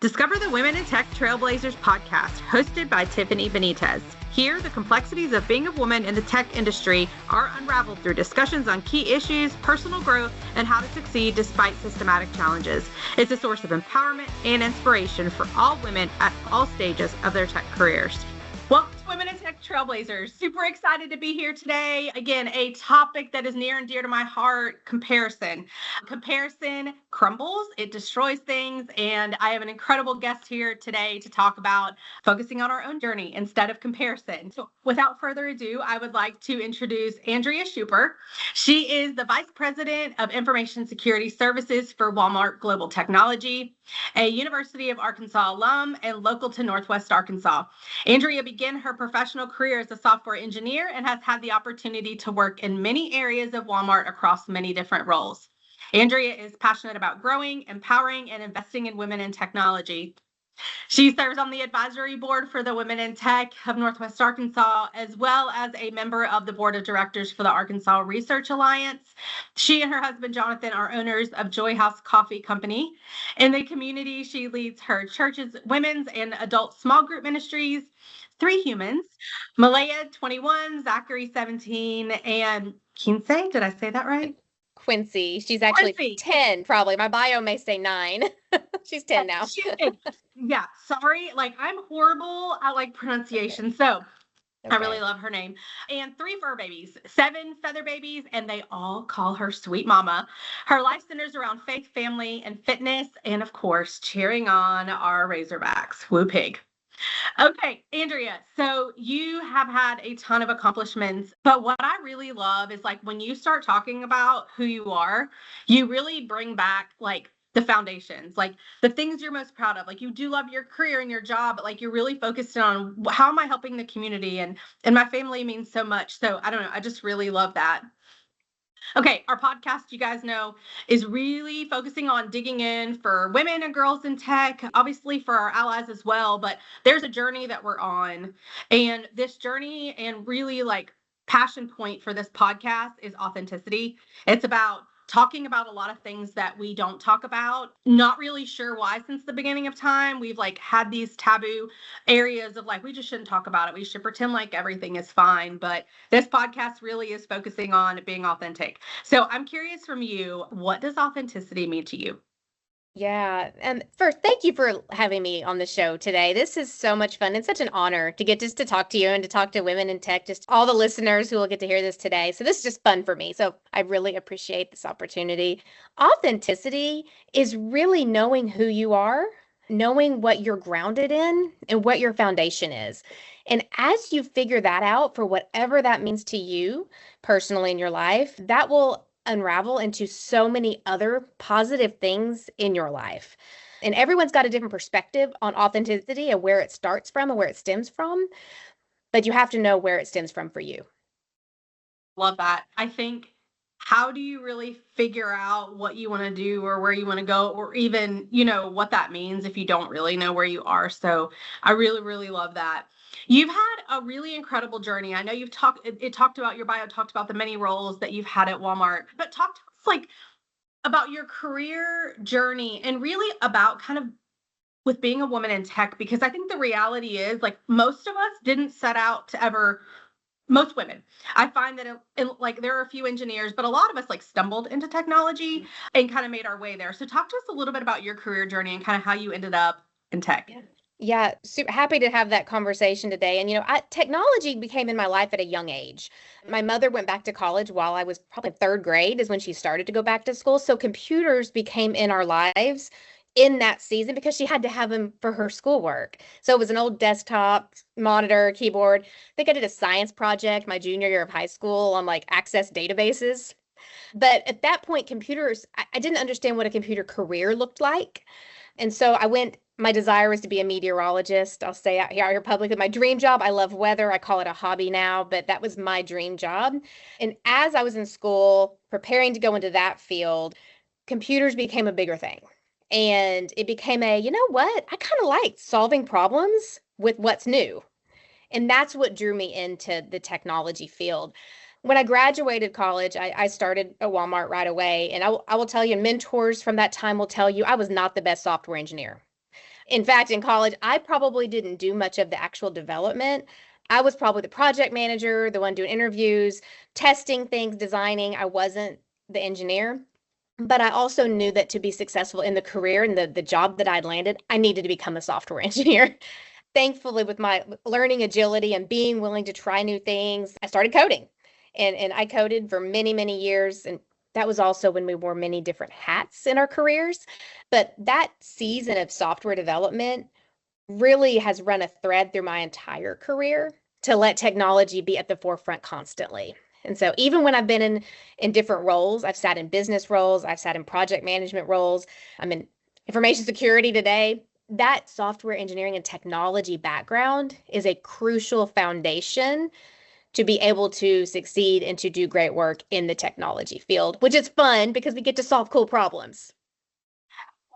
Discover the Women in Tech Trailblazers podcast, hosted by Tiffany Benitez. Here, the complexities of being a woman in the tech industry are unraveled through discussions on key issues, personal growth, and how to succeed despite systematic challenges. It's a source of empowerment and inspiration for all women at all stages of their tech careers. Welcome to Women in Tech Trailblazers. Super excited to be here today. Again, a topic that is near and dear to my heart, comparison. Comparison crumbles, it destroys things, and I have an incredible guest here today to talk about focusing on our own journey instead of comparison. So without further ado, I would like to introduce Andrea Shoppach. She is the Vice President of Information Security Services for Walmart Global Technology, a University of Arkansas alum and local to Northwest Arkansas. Andrea began her professional career as a software engineer and has had the opportunity to work in many areas of Walmart across many different roles. Andrea is passionate about growing, empowering, and investing in women in technology. She serves on the advisory board for the Women in Tech of Northwest Arkansas, as well as a member of the board of directors for the Arkansas Research Alliance. She and her husband, Jonathan, are owners of Joy House Coffee Company. In the community, she leads her church's women's and adult small group ministries, 3 humans, Malaya, 21, Zachary, 17, and Kinsey. Did I say that right? Quincy. She's actually Quincy. 10, probably. My bio may say 9. She's 10 now. Yeah, sorry. I'm horrible at pronunciation. So I really love her name. And 3 fur babies, 7 feather babies, and they all call her Sweet Mama. Her life centers around faith, family, and fitness, and of course, cheering on our Razorbacks. Woo pig. Okay, Andrea, so you have had a ton of accomplishments, but what I really love is when you start talking about who you are, you really bring back the foundations, the things you're most proud of. You do love your career and your job, but you're really focused on how am I helping the community, and my family means so much. So I don't know, I just really love that. Okay, our podcast, you guys know, is really focusing on digging in for women and girls in tech, obviously for our allies as well, but there's a journey that we're on. And this journey and really passion point for this podcast is authenticity. It's about talking about a lot of things that we don't talk about. Not really sure why since the beginning of time. We've had these taboo areas of we just shouldn't talk about it. We should pretend like everything is fine. But this podcast really is focusing on being authentic. So I'm curious from you, what does authenticity mean to you? Yeah. And first, thank you for having me on the show today. This is so much fun. It's such an honor to get just to talk to you and to talk to women in tech, just all the listeners who will get to hear this today. So this is just fun for me. So I really appreciate this opportunity. Authenticity is really knowing who you are, knowing what you're grounded in and what your foundation is. And as you figure that out for whatever that means to you personally in your life, that will unravel into so many other positive things in your life. And everyone's got a different perspective on authenticity and where it starts from and where it stems from, but you have to know where it stems from for you. Love that. I think, how do you really figure out what you want to do or where you want to go, or even, what that means if you don't really know where you are? So I really, really love that. You've had a really incredible journey. I know you've talked about your bio, talked about the many roles that you've had at Walmart, but talk to us about your career journey and really about kind of with being a woman in tech, because I think the reality is most of us didn't set out to ever. Most women, I find that there are a few engineers, but a lot of us stumbled into technology and kind of made our way there. So talk to us a little bit about your career journey and kind of how you ended up in tech. Yeah, super happy to have that conversation today. And, technology became in my life at a young age. My mother went back to college while I was probably 3rd grade is when she started to go back to school. So computers became in our lives in that season because she had to have them for her schoolwork. So it was an old desktop monitor, keyboard. I think I did a science project my junior year of high school on access databases. But at that point, computers, I didn't understand what a computer career looked like. And so my desire was to be a meteorologist. I'll say out here publicly, my dream job, I love weather. I call it a hobby now, but that was my dream job. And as I was in school, preparing to go into that field, computers became a bigger thing. And it became I kind of like solving problems with what's new. And that's what drew me into the technology field. When I graduated college, I started at Walmart right away. And I will tell you, mentors from that time will tell you I was not the best software engineer. In fact, in college, I probably didn't do much of the actual development. I was probably the project manager, the one doing interviews, testing things, designing. I wasn't the engineer. But I also knew that to be successful in the career and the job that I'd landed, I needed to become a software engineer. Thankfully, with my learning agility and being willing to try new things, I started coding. And I coded for many, many years. And that was also when we wore many different hats in our careers. But that season of software development really has run a thread through my entire career to let technology be at the forefront constantly. And so even when I've been in different roles, I've sat in business roles, I've sat in project management roles, I'm in information security today. That software engineering and technology background is a crucial foundation to be able to succeed and to do great work in the technology field, which is fun because we get to solve cool problems.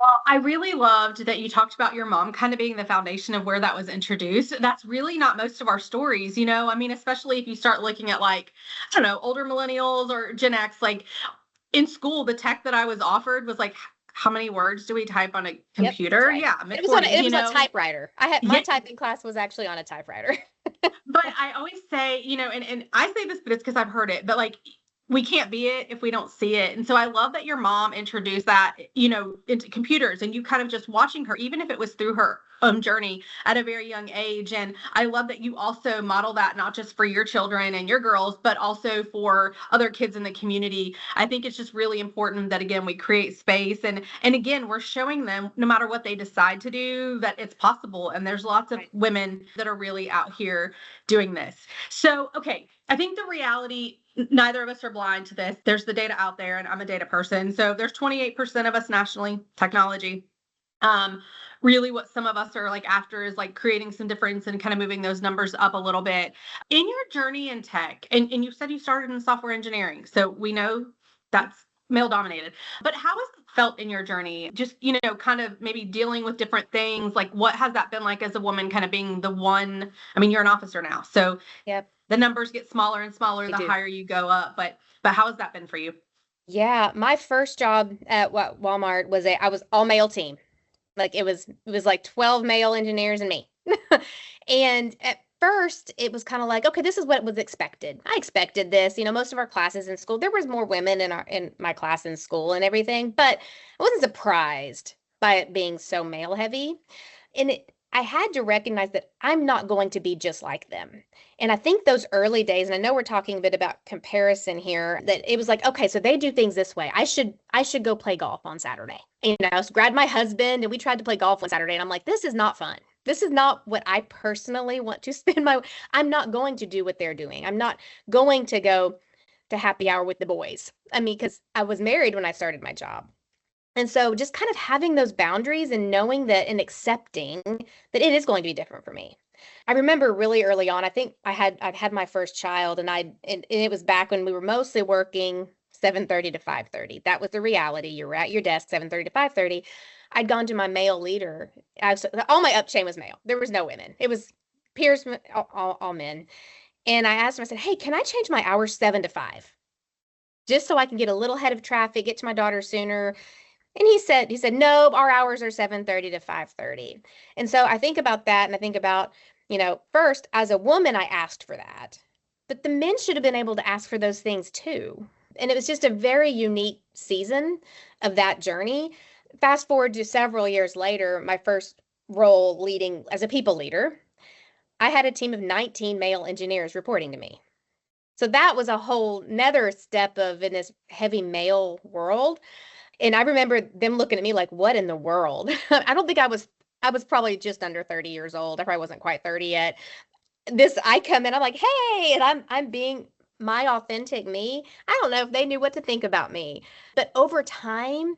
Well, I really loved that you talked about your mom kind of being the foundation of where that was introduced. That's really not most of our stories, you know? I mean, especially if you start looking at like, I don't know, older millennials or Gen X, like in school, the tech that I was offered was like, how many words do we type on a Yep, computer? right. Yeah, It was on mid-40s, it you was a know? typewriter. I had my Yeah. typing class was actually on a typewriter. But I always say, you know, and I say this, but it's because I've heard it, but like we can't be it if we don't see it. And so I love that your mom introduced that, you know, into computers and you kind of just watching her, even if it was through her journey at a very young age. And I love that you also model that not just for your children and your girls, but also for other kids in the community. I think it's just really important that, again, we create space and again, we're showing them no matter what they decide to do, that it's possible. And there's lots of women that are really out here doing this. So, okay, I think the reality, neither of us are blind to this. There's the data out there, and I'm a data person. So there's 28% of us nationally, technology. Really what some of us are like after is like creating some difference and kind of moving those numbers up a little bit. In your journey in tech, and you said you started in software engineering, so we know that's male dominated, but how has it felt in your journey? Just, you know, kind of maybe dealing with different things, like what has that been like as a woman kind of being the one, I mean, you're an officer now, so Yep. the numbers get smaller and smaller They the do. higher you go up, but how has that been for you? Yeah, my first job at Walmart was I was all male team. Like it was like 12 male engineers and me. And at first it was kind of like, okay, this is what was expected. I expected this. You know, most of our classes in school, there was more women in my class in school and everything, but I wasn't surprised by it being so male heavy. And I had to recognize that I'm not going to be just like them. And I think those early days, and I know we're talking a bit about comparison here, that it was like, okay, so they do things this way. I should go play golf on Saturday. You know, so grabbed my husband and we tried to play golf on Saturday. And I'm like, this is not fun. This is not what I personally want to spend I'm not going to do what they're doing. I'm not going to go to happy hour with the boys. I mean, because I was married when I started my job. And so just kind of having those boundaries and knowing that and accepting that it is going to be different for me. I remember really early on, I think I've had my first child and it was back when we were mostly working 7:30 to 5:30. That was the reality. You were at your desk 7:30 to 5:30. I'd gone to my male leader. All my up chain was male. There was no women. It was peers, all men. And I asked him, I said, hey, can I change my hours 7 to 5? Just so I can get a little ahead of traffic, get to my daughter sooner. And he said, no, our hours are 7:30 to 5:30. And so I think about that and I think about, you know, first as a woman, I asked for that, but the men should have been able to ask for those things too. And it was just a very unique season of that journey. Fast forward to several years later, my first role leading as a people leader, I had a team of 19 male engineers reporting to me. So that was a whole nether step of in this heavy male world. And I remember them looking at me like, what in the world? I don't think I was probably just under 30 years old. I probably wasn't quite 30 yet. I come in, I'm like, hey, and I'm being my authentic me. I don't know if they knew what to think about me. But over time,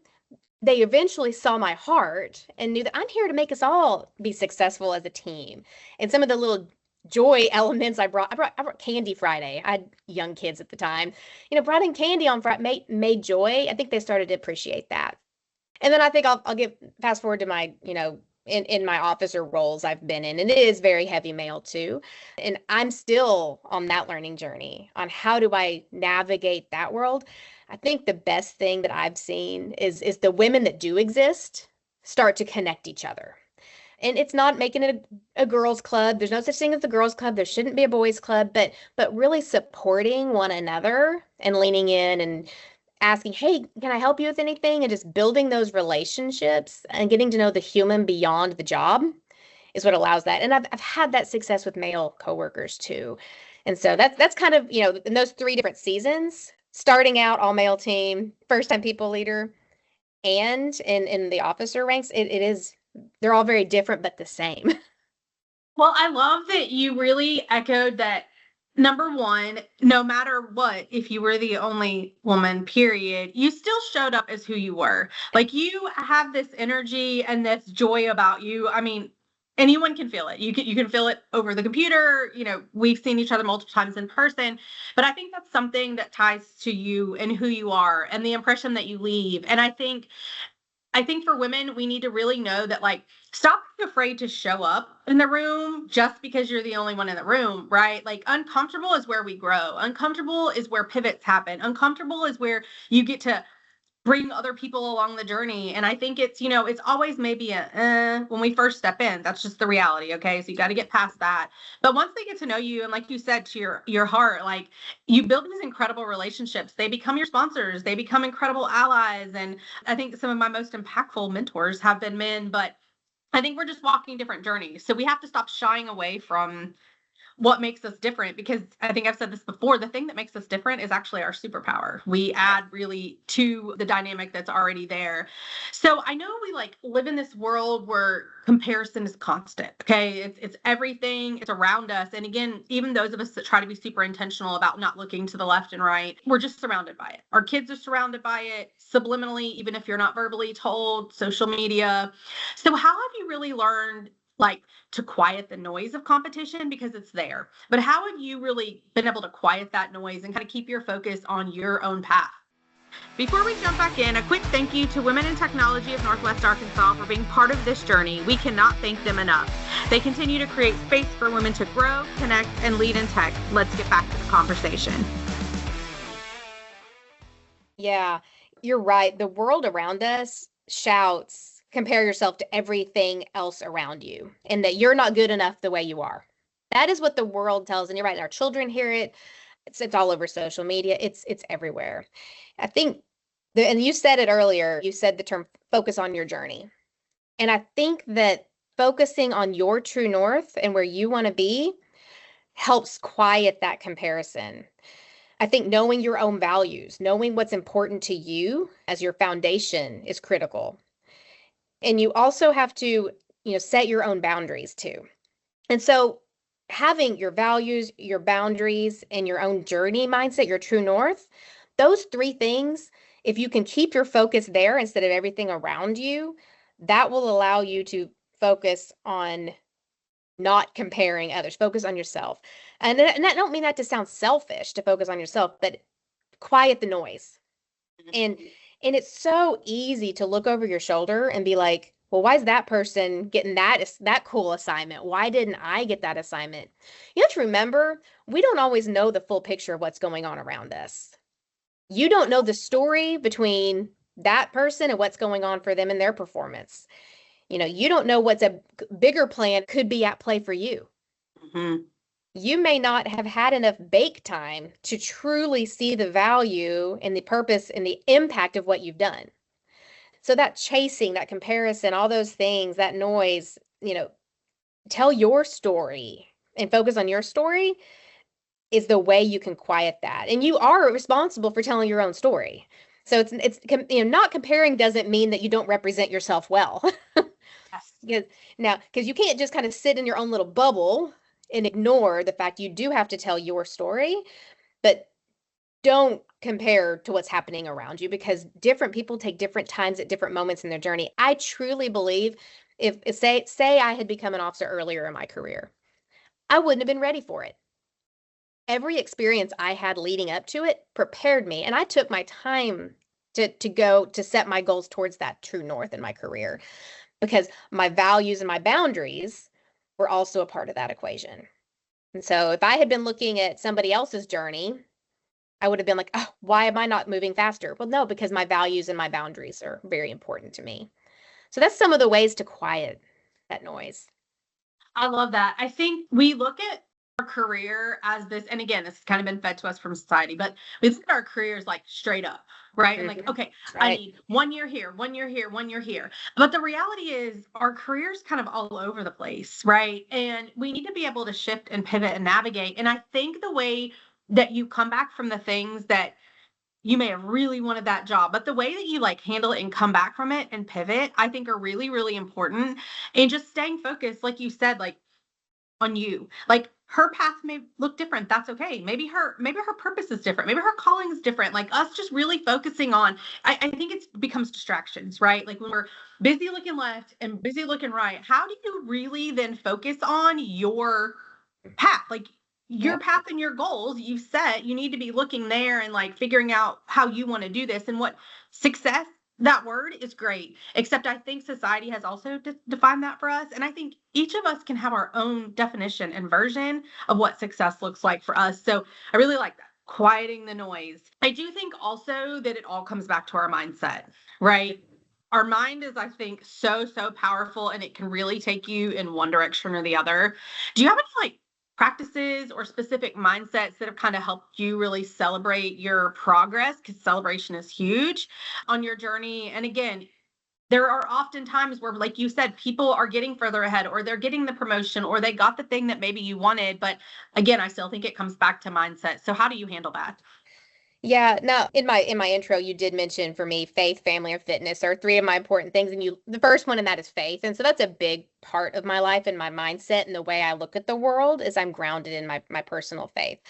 they eventually saw my heart and knew that I'm here to make us all be successful as a team. And some of the little joy elements I brought candy Friday. I had young kids at the time. You know, brought in candy on Friday, made joy. I think they started to appreciate that. And then I think I'll give fast forward to my, you know, in my officer roles I've been in, and it is very heavy male too. And I'm still on that learning journey on how do I navigate that world. I think the best thing that I've seen is the women that do exist start to connect each other. And it's not making it a girls club. There's no such thing as a girls club. There shouldn't be a boys club, but really supporting one another and leaning in and asking, hey, can I help you with anything? And just building those relationships and getting to know the human beyond the job is what allows that. And I've had that success with male coworkers too. And so that's kind of, in those 3 different seasons, starting out all male team, first time people leader, and in the officer ranks, it is, they're all very different, but the same. Well, I love that you really echoed that. Number one, no matter what, if you were the only woman, period, you still showed up as who you were. Like, you have this energy and this joy about you. I mean, anyone can feel it. You can feel it over the computer. We've seen each other multiple times in person, but I think that's something that ties to you and who you are and the impression that you leave. And I think for women, we need to really know that, like, stop being afraid to show up in the room just because you're the only one in the room, right? Like, uncomfortable is where we grow. Uncomfortable is where pivots happen. Uncomfortable is where you get to bring other people along the journey. And I think it's always maybe when we first step in. That's just the reality. Okay. So you got to get past that. But once they get to know you, and like you said, to your heart, like, you build these incredible relationships. They become your sponsors. They become incredible allies. And I think some of my most impactful mentors have been men, but I think we're just walking different journeys. So we have to stop shying away from what makes us different, because I think I've said this before, the thing that makes us different is actually our superpower. We add really to the dynamic that's already there. So I know we live in this world where comparison is constant. Okay. It's everything. It's around us. And again, even those of us that try to be super intentional about not looking to the left and right, we're just surrounded by it. Our kids are surrounded by it subliminally, even if you're not verbally told, social media. So how have you really learned to quiet the noise of competition, because it's there, but how have you really been able to quiet that noise and kind of keep your focus on your own path? Before we jump back in, a quick thank you to Women in Technology of Northwest Arkansas for being part of this journey. We cannot thank them enough. They continue to create space for women to grow, connect, and lead in tech. Let's get back to the conversation. Yeah, you're right. The world around us shouts, compare yourself to everything else around you, and that you're not good enough the way you are. That is what the world tells. And you're right. Our children hear it. It's all over social media. It's everywhere. I think, and you said it earlier, you said the term focus on your journey. And I think that focusing on your true north and where you want to be helps quiet that comparison. I think knowing your own values, knowing what's important to you as your foundation is critical. And you also have to, set your own boundaries too. And so having your values, your boundaries, and your own journey mindset, your true north, those 3 things, if you can keep your focus there instead of everything around you, that will allow you to focus on not comparing others, focus on yourself. And that don't mean that to sound selfish, to focus on yourself, but quiet the noise. And it's so easy to look over your shoulder and be like, well, why is that person getting that cool assignment? Why didn't I get that assignment? You have to remember, we don't always know the full picture of what's going on around us. You don't know the story between that person and what's going on for them in their performance. You don't know what's a bigger plan could be at play for you. Mm-hmm. You may not have had enough bake time to truly see the value and the purpose and the impact of what you've done. So that chasing, that comparison, all those things, that noise, tell your story and focus on your story is the way you can quiet that. And you are responsible for telling your own story. So it's not comparing doesn't mean that you don't represent yourself well. Yes. Because you can't just kind of sit in your own little bubble and ignore the fact you do have to tell your story, but don't compare to what's happening around you, because different people take different times at different moments in their journey. I truly believe if say I had become an officer earlier in my career, I wouldn't have been ready for it. Every experience I had leading up to it prepared me, and I took my time to set my goals towards that true north in my career, because my values and my boundaries were also a part of that equation. And so if I had been looking at somebody else's journey, I would have been like, oh, why am I not moving faster? Well, no, because my values and my boundaries are very important to me. So that's some of the ways to quiet that noise. I love that. I think we look at our career as this, and again, this has kind of been fed to us from society, but we look at our careers like straight up, right? And like, okay, That's I right. need 1 year here, 1 year here, 1 year here. But the reality is our careers kind of all over the place, right? And we need to be able to shift and pivot and navigate. And I think the way that you come back from the things that you may have really wanted that job, but the way that you like handle it and come back from it and pivot, I think are really, really important. And just staying focused, like you said, like on you. Like her path may look different. That's okay. Maybe her purpose is different. Maybe her calling is different. Like us just really focusing on, I think it becomes distractions, right? Like when we're busy looking left and busy looking right, how do you really then focus on your path? Like your Yep. path and your goals you set, you need to be looking there and like figuring out how you want to do this and what success, that word is great, except I think society has also defined that for us. And I think each of us can have our own definition and version of what success looks like for us. So I really like that. Quieting the noise. I do think also that it all comes back to our mindset, right? Our mind is, I think, so, so powerful and it can really take you in one direction or the other. Do you have any like practices or specific mindsets that have kind of helped you really celebrate your progress? Because celebration is huge on your journey. And again, there are often times where, like you said, people are getting further ahead or they're getting the promotion or they got the thing that maybe you wanted. But again, I still think it comes back to mindset. So how do you handle that? Yeah, now in my intro you did mention for me faith, family, or fitness are three of my important things, and you the first one in that is faith. And so that's a big part of my life and my mindset and the way I look at the world is I'm grounded in my personal faith.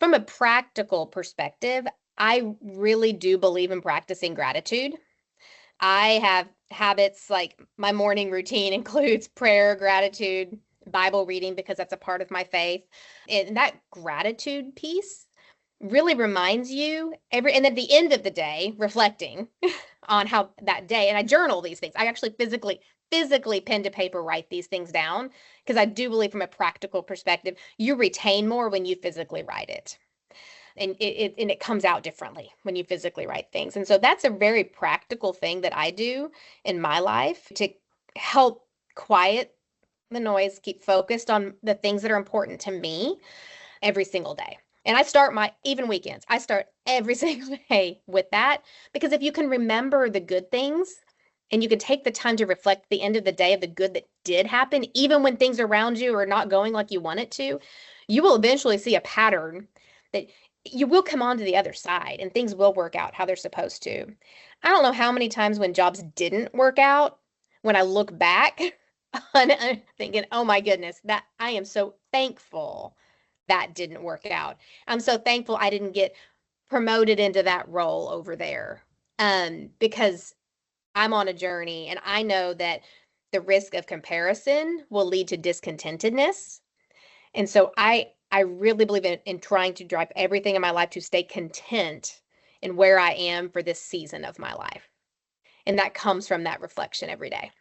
From a practical perspective, I really do believe in practicing gratitude. I have habits like my morning routine includes prayer, gratitude, Bible reading because that's a part of my faith. And that gratitude piece really reminds you and at the end of the day, reflecting on how that day, and I journal these things. I actually physically pen to paper write these things down because I do believe from a practical perspective, you retain more when you physically write it and it comes out differently when you physically write things. And so that's a very practical thing that I do in my life to help quiet the noise, keep focused on the things that are important to me every single day. And I start even weekends, I start every single day with that because if you can remember the good things and you can take the time to reflect at the end of the day of the good that did happen, even when things around you are not going like you want it to, you will eventually see a pattern that you will come on to the other side and things will work out how they're supposed to. I don't know how many times when jobs didn't work out, when I look back and I'm thinking, oh my goodness, that I am so thankful that didn't work out. I'm so thankful I didn't get promoted into that role over there. Because I'm on a journey and I know that the risk of comparison will lead to discontentedness. And so I really believe in trying to drive everything in my life to stay content in where I am for this season of my life. And that comes from that reflection every day.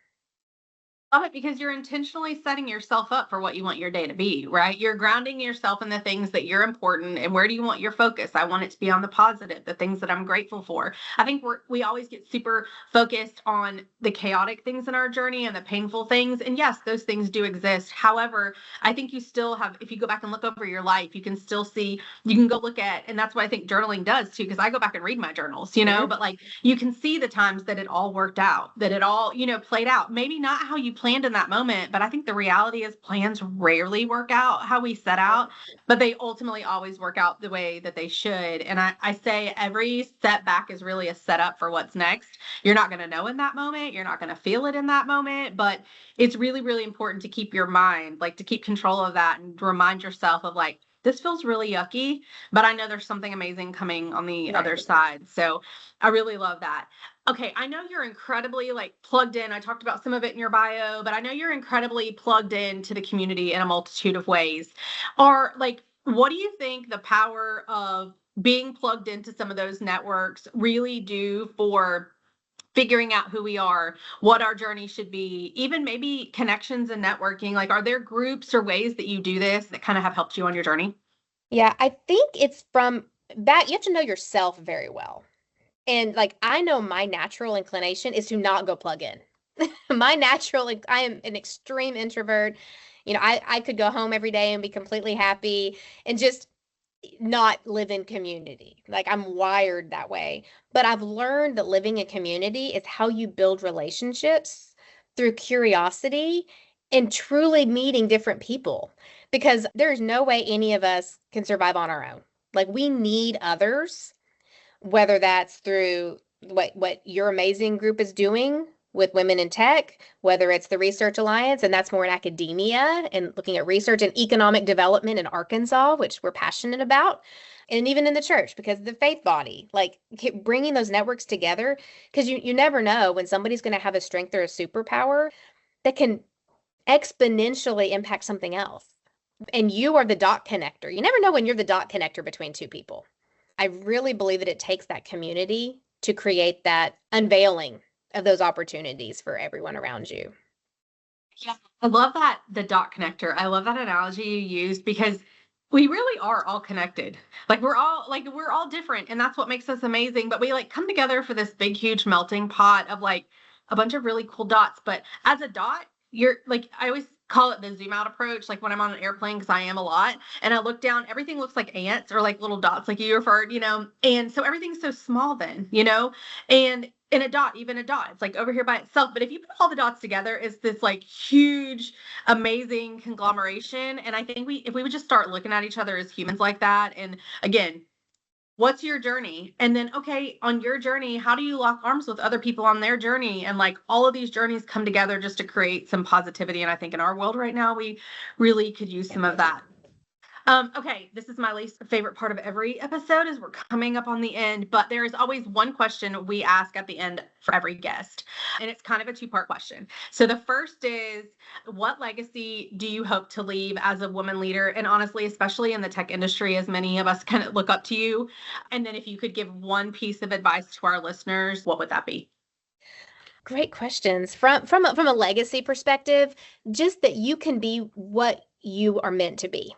Love it because you're intentionally setting yourself up for what you want your day to be, right? You're grounding yourself in the things that you're important and where do you want your focus? I want it to be on the positive, the things that I'm grateful for. I think we always get super focused on the chaotic things in our journey and the painful things. And yes, those things do exist. However, I think you still have, if you go back and look over your life, you can still see, you can go look at, and that's what I think journaling does too, because I go back and read my journals, Mhm. but like you can see the times that it all worked out, that it all, played out. Maybe not how you planned in that moment, but I think the reality is plans rarely work out how we set out, but they ultimately always work out the way that they should. And I say every setback is really a setup for what's next. You're not going to know in that moment. You're not going to feel it in that moment, but it's really, really important to keep your mind, like to keep control of that and to remind yourself of like, this feels really yucky, but I know there's something amazing coming on the other Right. side. So I really love that. Okay, I know you're incredibly like plugged in. I talked about some of it in your bio, but I know you're incredibly plugged into the community in a multitude of ways. Are like, what do you think the power of being plugged into some of those networks really do for figuring out who we are, what our journey should be, even maybe connections and networking? Like, are there groups or ways that you do this that kind of have helped you on your journey? Yeah, I think it's from that you have to know yourself very well. And like I know my natural inclination is to not go plug in. I am an extreme introvert. I could go home every day and be completely happy and just not live in community. Like, I'm wired that way. But I've learned that living in community is how you build relationships through curiosity and truly meeting different people, because there's no way any of us can survive on our own. Like, we need others, whether that's through what your amazing group is doing with women in tech, whether it's the Research Alliance, and that's more in academia and looking at research and economic development in Arkansas, which we're passionate about, and even in the church, because the faith body, like bringing those networks together, because you never know when somebody's going to have a strength or a superpower that can exponentially impact something else. And you are the dot connector. You never know when you're the dot connector between two people. I really believe that it takes that community to create that unveiling of those opportunities for everyone around you. Yeah, I love that, the dot connector. I love that analogy you used, because we really are all connected. Like, we're all different, and that's what makes us amazing. But we like come together for this big, huge melting pot of like a bunch of really cool dots. But as a dot, you're like, I always call it the zoom out approach. Like when I'm on an airplane, because I am a lot, and I look down, everything looks like ants or like little dots, like you referred, and so everything's so small then, and in a dot, even a dot, it's like over here by itself. But if you put all the dots together, it's this like huge, amazing conglomeration. And I think if we would just start looking at each other as humans like that, and again, what's your journey? And then, okay, on your journey, how do you lock arms with other people on their journey? And like all of these journeys come together just to create some positivity. And I think in our world right now, we really could use some of that. Okay, this is my least favorite part of every episode, is we're coming up on the end, but there is always one question we ask at the end for every guest, and it's kind of a two-part question. So the first is, what legacy do you hope to leave as a woman leader? And honestly, especially in the tech industry, as many of us kind of look up to you. And then if you could give one piece of advice to our listeners, what would that be? Great questions. From a legacy perspective, just that you can be what you are meant to be.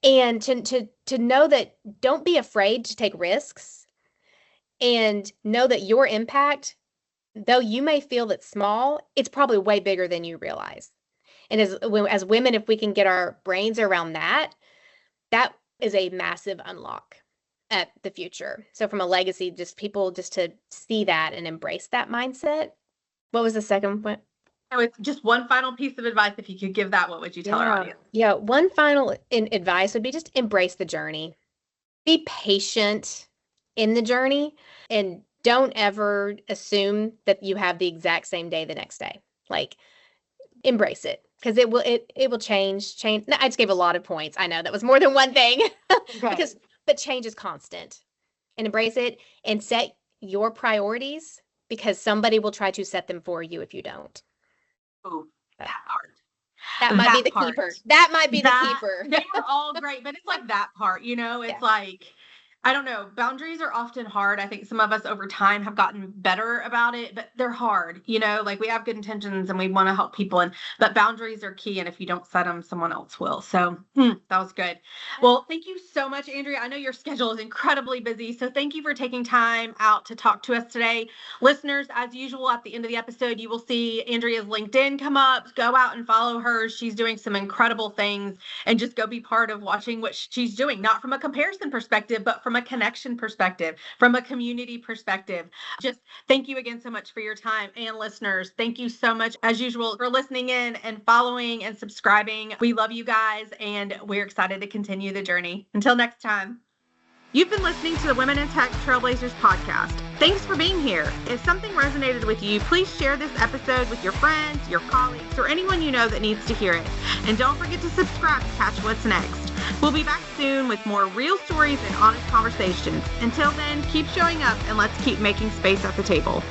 And to know that, don't be afraid to take risks, and know that your impact, though you may feel it's small, it's probably way bigger than you realize. And as women, if we can get our brains around that is a massive unlock at the future. So from a legacy, just people just to see that and embrace that mindset. What was the second one? So it's just one final piece of advice. If you could give that, what would you tell our audience? Yeah, one final advice would be just embrace the journey. Be patient in the journey, and don't ever assume that you have the exact same day the next day. Like, embrace it, because it will change. No, I just gave a lot of points. I know that was more than one thing. Okay. But change is constant. And embrace it and set your priorities, because somebody will try to set them for you if you don't. Oh, that part. That might be the keeper. That might be the keeper. They were all great, but it's like that part, it's like, I don't know. Boundaries are often hard. I think some of us over time have gotten better about it, but they're hard. Like, we have good intentions and we want to help people, but boundaries are key. And if you don't set them, someone else will. So that was good. Well, thank you so much, Andrea. I know your schedule is incredibly busy, so thank you for taking time out to talk to us today. Listeners, as usual, at the end of the episode, you will see Andrea's LinkedIn come up. Go out and follow her. She's doing some incredible things, and just go be part of watching what she's doing, not from a comparison perspective, but from a connection perspective, from a community perspective. Just thank you again so much for your time. And listeners, thank you so much, as usual, for listening in and following and subscribing. We love you guys, and we're excited to continue the journey. Until next time. You've been listening to the Women in Tech Trailblazers podcast. Thanks for being here. If something resonated with you, please share this episode with your friends, your colleagues, or anyone you know that needs to hear it. And don't forget to subscribe to catch what's next. We'll be back soon with more real stories and honest conversations. Until then, keep showing up, and let's keep making space at the table.